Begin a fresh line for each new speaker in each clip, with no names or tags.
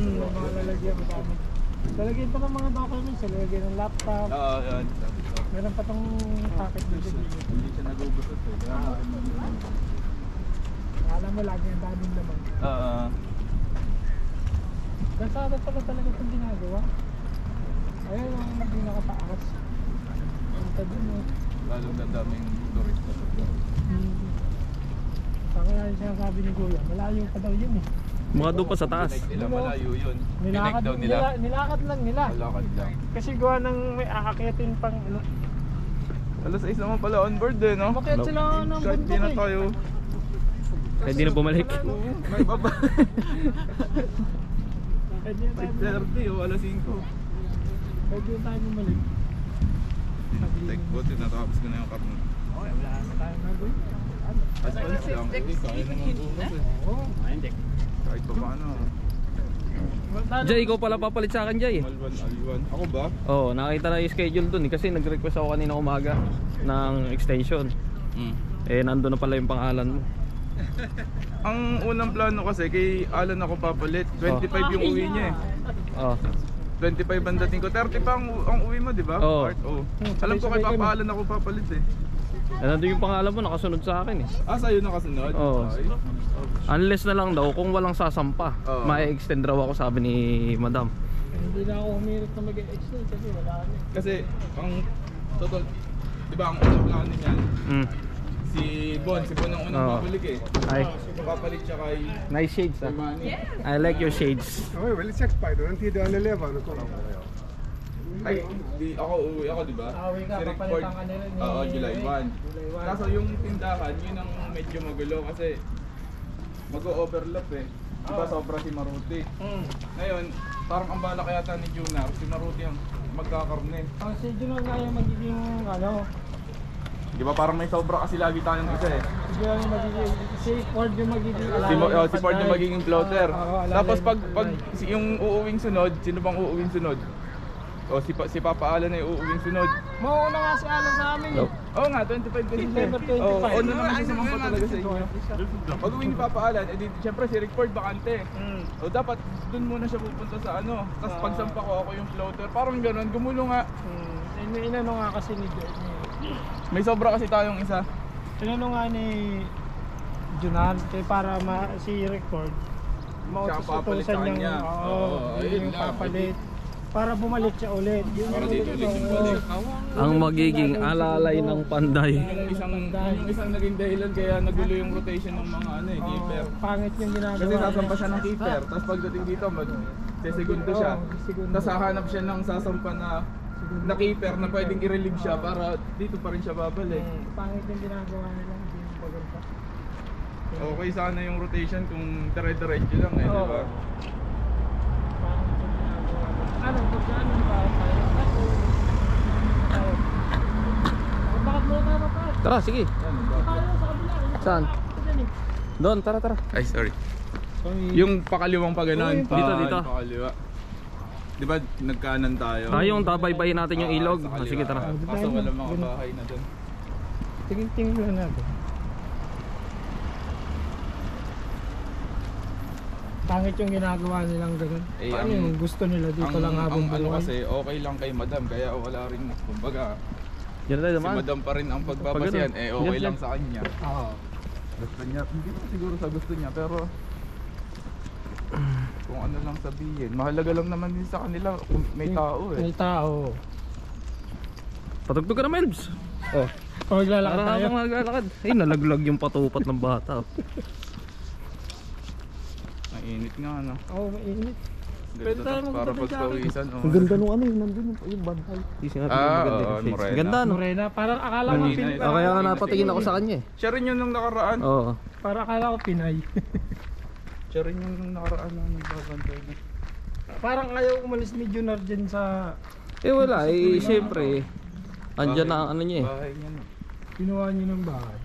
Yung mga lalagyan kasama. Lalagyan pa ng mga documents, lalagyan ng laptop.
Oo, yan.
Meron pa tong packet dito.
Hindi siya nagugusot eh.
Alam mo, lagi ang daming naman.
Oo.
Gansada pala talaga itong ginagawa. Ayun ang hindi nakataas. Punta dun eh.
Lalong daming turista.
Saka nga yung sinasabi ni Kuya, malayo pa daw yun eh.
Mga doon pa sa taas.
Nila malayo yun.
Nilakad
daw nila.
Nilakad lang nila.
Nilakad lang.
Kasi gawa ng may aakyatin pang ano.
Alas 6 naman pala on board eh, no?
Bakit sila ng
Kahit di na
bundok eh.
tayo.
Kahit di na bumalik.
May baba.
Pwede na tayo
6:30 o alas 5.
Pwede na tayo bumalik.
Take buti natapos ko na yung karne.
Okay, wala na tayong gagawin. Ano?
Advance lang. Hindi, kaya naman bukas eh.
Oo.
Kahit pa paano.
Jay, ikaw pala papalit sa akin, Jay.
Alwan, Alwan. Ako ba?
Oo, nakita na yung schedule dun eh, kasi nag-request ako kanina umaga ng extension. Eh, nandun na pala yung pangalan mo.
Ang unang plano kasi kay Alan ako papalit. 25 yung uwi niya eh.
Oo.
25 ang dating ko. 30 pa ang uwi mo, di ba?
Oo.
Oh. Alam ko kay Papa Alan ako papalit eh.
Eh, nandun yung pangalan mo, nakasunod sa akin eh.
Ah, sa'yo nakasunod?
Oo.
Ay.
Unless na lang daw, kung walang sasampa,
Oo.
ma-extend raw ako, sabi ni Madam.
Hindi na ako humirit na mag-extend kasi wala na eh.
Kasi ang total, di ba ang unang plano niyan, si Bon ang unang
Oo.
papalik eh.
Ay,
Papalit siya kay
nice shades ah.
Manny.
I like your shades.
Oui, well, it's expired. Until the leva, no?
Ay, di ako uuwi ako, di ba?
Awi ka,
Si Rick
papalitan
Ford,
ka nila ni...
Oo, July 1.
July 1.
Kaso yung tindahan, yun ang medyo magulo kasi mag-o-overlap eh. Diba sobra si Maruti. Ngayon, parang ang balak yata ni Junar, si Maruti ang magkakarne.
Ang si Junor nga yung magiging ano,
Di ba parang may sobra kasi lagi tayong isa eh.
si Junor yung magiging, si Ford yung magiging
Si Ford yung magiging floater.
alalay
Tapos
ng
pag
panday.
yung uuwing sunod, sino bang uuwing sunod? O si Papa Alan na yung uuwing sunod.
Mauuna nga si Alan sa amin eh.
Oo nga, 25 kasi siya.
September 25.
Oo, ano naman kasi sumampa talaga sa inyo. Pag uwi ni Papa Alan, edi syempre si Rick Ford bakante. O dapat dun muna siya pupunta sa ano. Tapos pagsampa ko ako yung floater. Parang gano'n, gumulo nga.
Inano nga kasi ni
May sobra kasi tayong isa.
Inano nga ni Junar para si record
Siya ang papalit sa
mautusan
kanya.
niyang
Oo,
yun
ayun
yung
lang.
papalit para bumalik siya ulit. Yun
Para
yung
dito ulit yung balik.
Ang magiging alalay ng panday.
Yung isang naging dahilan kaya nagulo yung rotation ng mga ano eh, keeper.
Pangit yung ginagawa.
Kasi sasampa siya ng keeper, tapos pagdating dito segundo siya.
segundo.
Tapos hahanap siya ng sasampa na keeper na pwedeng i-relieve siya para dito pa rin siya babalik.
Pangit yung ginagawa nila. Hindi yung paganda.
Okay sana yung rotation kung dire-diretso lang eh, di ba?
Pangit yung ginagawa nila. Ano? Ano ba? Bakit mo tayo pa?
Tara, sige.
Tayo sa kabila.
Saan? Doon, tara, tara.
Ay, sorry. Yung pakaliwang pa ganon.
Dito.
Pakaliwa. Di ba nagkanan tayo?
Yung tabaybayin natin yung ilog.
Sa kaliwa.
Sige, tara.
Kaso wala mga bahay na doon.
Tingin-tingin lang natin. Pangit yung ginagawa nilang ganun.
Eh,
Paano yung gusto nila dito lang habang
ang ano
buhay?
kasi okay lang kay Madam kaya wala rin kumbaga
Diyan tayo
si
naman.
Madam pa rin ang pagbabasihan eh okay
Yan,
lang
yan.
sa kanya.
Oo.
Gusto niya, hindi ko siguro sa gusto niya pero kung ano lang sabihin, mahalaga lang naman din sa kanila kung may tao eh.
May tao.
Patugtog ka na, Melbs.
O maglalakad
Para
tayo.
habang naglalakad. Ay, nalaglag yung patupat ng bata.
Mainit nga ano.
Oo, mainit. Pwede tayo
Para
magtabi sa
pagpawisan.
Ang ganda nung ano, yung nandun yung bantay. Hindi sinabi
Ah,
yung maganda
oo,
yung shades.
morena.
Ganda, no?
Morena, parang akala ko
Manina
Pinay.
yun.
Kaya nga napatingin ako sa kanya eh.
Siya rin yun nung nakaraan.
Oo.
Para akala ko Pinay.
Siya rin yung nung nakaraan na nagbabantay na.
Parang ayaw umalis ni Junar dyan sa...
Eh wala, eh syempre. Andyan na ang ano niya eh.
Bahay niya no.
Ginawa niyo ng bahay.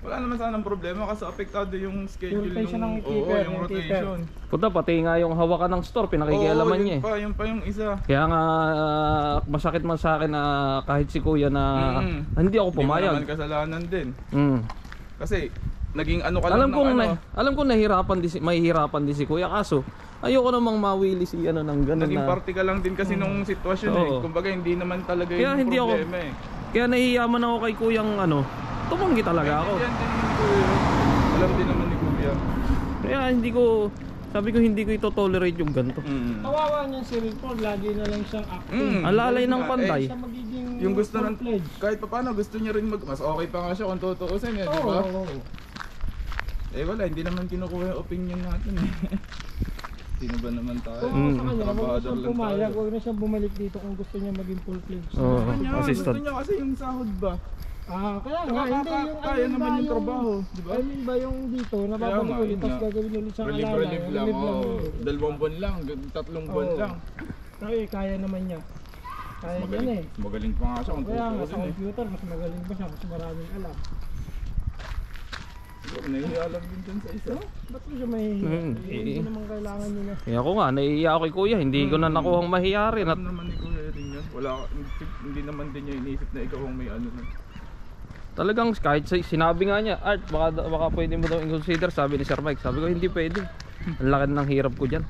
Wala naman sanang problema kasi apektado yung schedule
Yung rotation ng
oo,
keeper,
yung
yung
rotation.
Punta, pati nga yung hawakan ng store, pinakikialaman
Oo,
niya eh.
yun pa yung isa.
Kaya nga masakit man sa akin na kahit si kuya na hindi ako
Hindi mo
pumayag.
naman kasalanan din.
Mm.
Kasi naging ano ka lang ng ano.
Alam kong mahihirapan din si Kuya, kaso ayoko namang mawili si ano ng ganun
Naging
na.
party ka lang din kasi nung sitwasyon eh.
Oo.
Kumbaga hindi naman talaga
Kaya
yung
hindi ako-
problema eh.
Kaya nahihiyaman ako kay Kuyang ano, tumanggi talaga ako.
Yan din ni Kuya. Alam din naman ni Kuya.
Kaya sabi ko hindi ko ito-tolerate yung ganito.
Kawawa niya si Rico, lagi na lang siyang acting.
Ang lalay ng panday.
Siya magiging
Yung gusto ng
full-fledged.
kahit pa paano gusto niya rin mas okay pa nga siya kung tutuusin eh, di
Oo,
ba?
oo.
Eh wala, hindi naman kinukuha yung opinion natin eh. Sino ba naman tayo?
Kung ako sa kanya, wag
Trabador
siyang
lang
pumayag,
tayo.
wag na siyang bumalik dito kung gusto niya maging full-fledged.
Oo,
Kanya, gusto
assistant.
niya kasi yung sahod ba?
Kaya nga, hindi yung
Kaya naman yung trabaho, di ba?
I mean ba yung dito,
Kaya
nababalik
nga,
ulit,
yun
tapos
nga.
gagawin ulit siyang alala.
Relief lang,
relief lang.
oh. 2 buwan lang, 3 buwan
Oo.
lang.
Kaya naman niya. Kaya niya na eh.
Magaling pa nga siya kung
Kaya nga sa
tutuusin eh.
computer, mas magaling pa siya, mas maraming alam.
Nahihiya lang din dun sa isa.
Ba't mo siya mahihiya? Hindi
eh.
naman kailangan niya na.
Kaya ako nga, naiiya ako kay Kuya, hindi ko na nakuhang mahiya rin. At
Alam naman ni Kuya rin yan. Hindi naman din niya iniisip na ikaw ang may ano na.
talagang kahit sinabi nga niya, Art, baka pwede mo daw i-consider, sabi ni Sir Mike. Sabi ko, hindi pwede. Ang laki ng hirap ko dyan.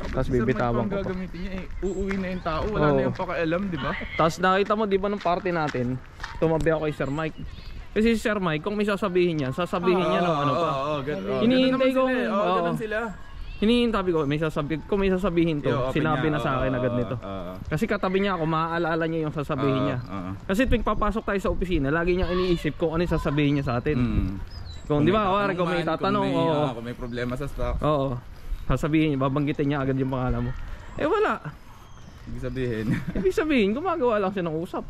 Tapos bibitawan ko pa.
Gagamitin niya eh. Uuwi na yung tao, wala
Oo.
na yung pakialam, di ba?
Tapos nakita mo, di ba, ng party natin, tumabi ako kay Sir Mike. Kasi si Sir Mike, kung may sasabihin niya, sasabihin niya ng ano pa. Hinihintay ko, oo.
Ganun sila.
Hinihintay ko, kung may sasabihin to,
Yo, open
sinabi
niya,
na sa akin agad nito. Kasi katabi niya ako, maaalala niya yung sasabihin niya. Kasi tuwing papasok tayo sa opisina, lagi niya iniisip kung ano yung sasabihin niya sa atin. Kung di ba, kung may tatanong, oo.
Kung may problema sa stock,
Oo. Sasabihin niya, babanggitin niya agad yung pangalan mo. Eh wala.
ibig sabihin.
Ibig sabihin, gumagawa lang siya ng usap.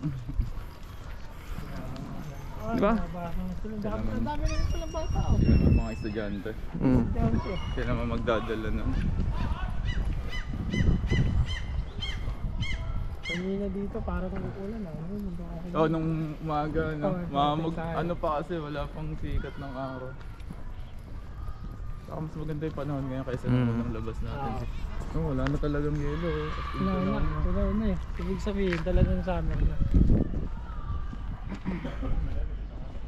Di ba?
Ang dami naman palang bata. Oh.
Sila naman mga estudyante.
Mm.
Sila naman magdadala na.
Kanina dito, parang uulan na. Okay.
Oh, nung umaga, no?
Oo, tayo.
Ano pa kasi, wala pang sikat ng araw. Saka mas maganda yung panahon ngayon kaysa nung unang labas natin. Oh, wala na talagang yelo.
Wala na eh. Ibig sabihin, talagang summer na.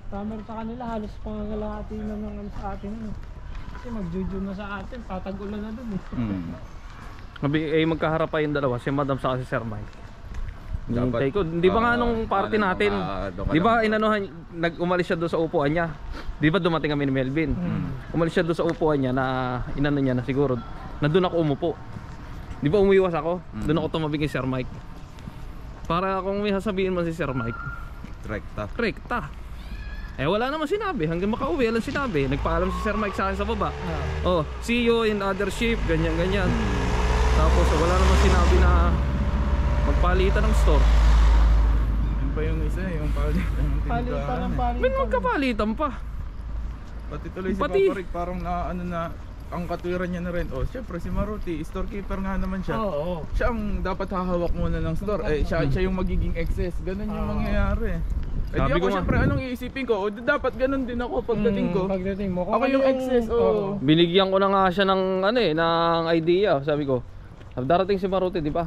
Summer sa kanila, halos pangangalahati na ng ano sa atin. Ano. Kasi mag-jujun na sa atin, patag-ulan na dun eh.
Magkaharap pa yung dalawa, si Madam sa si Sir Mike.
Dapat,
Hintay ko. Di ba nga nung party natin, di ba inanuhan, umalis siya doon sa upuan niya. Di ba dumating kami ni Melvin? Umalis siya doon sa upuan niya na inano niya na siguro. Nandun ako umupo. Di ba umiwas ako? Doon ako tumabi kay Sir Mike. Para kung may sasabihin mo si Sir Mike, rekta. Eh wala naman sinabi, hanggang makauwi walang sinabi. Nagpaalam si Sir Mike sa akin sa baba. Oh, see you in other ship, ganyan. Tapos wala naman sinabi na magpalitan ng store.
Yun pa yung isa, yung palitan ng
Palitan ng
tindahan.
palitan.
May magkapalitan pa.
Pati tuloy si
Pati-
Papa Rick, parang na ano na, ang katwiran niya na rin. Oh, syempre si Maruti, storekeeper nga naman siya.
Oo.
Siya ang dapat hahawak muna ng store. Eh, siya yung magiging excess. Ganun yung mangyayari. Eh,
Sabi
di
ko
ako
nga.
syempre, anong iisipin ko? O, dapat ganun din ako pagdating ko.
Pagdating mo. Kung
Ako yung excess, oh.
Binigyan ko na nga siya ng ng idea, sabi ko. Darating si Maruti, di ba?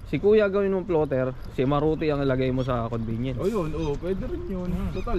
Si Kuya gawin mong plotter, si Maruti ang ilagay mo sa convenience.
Oh, yun, oh, pwede rin yun. Total,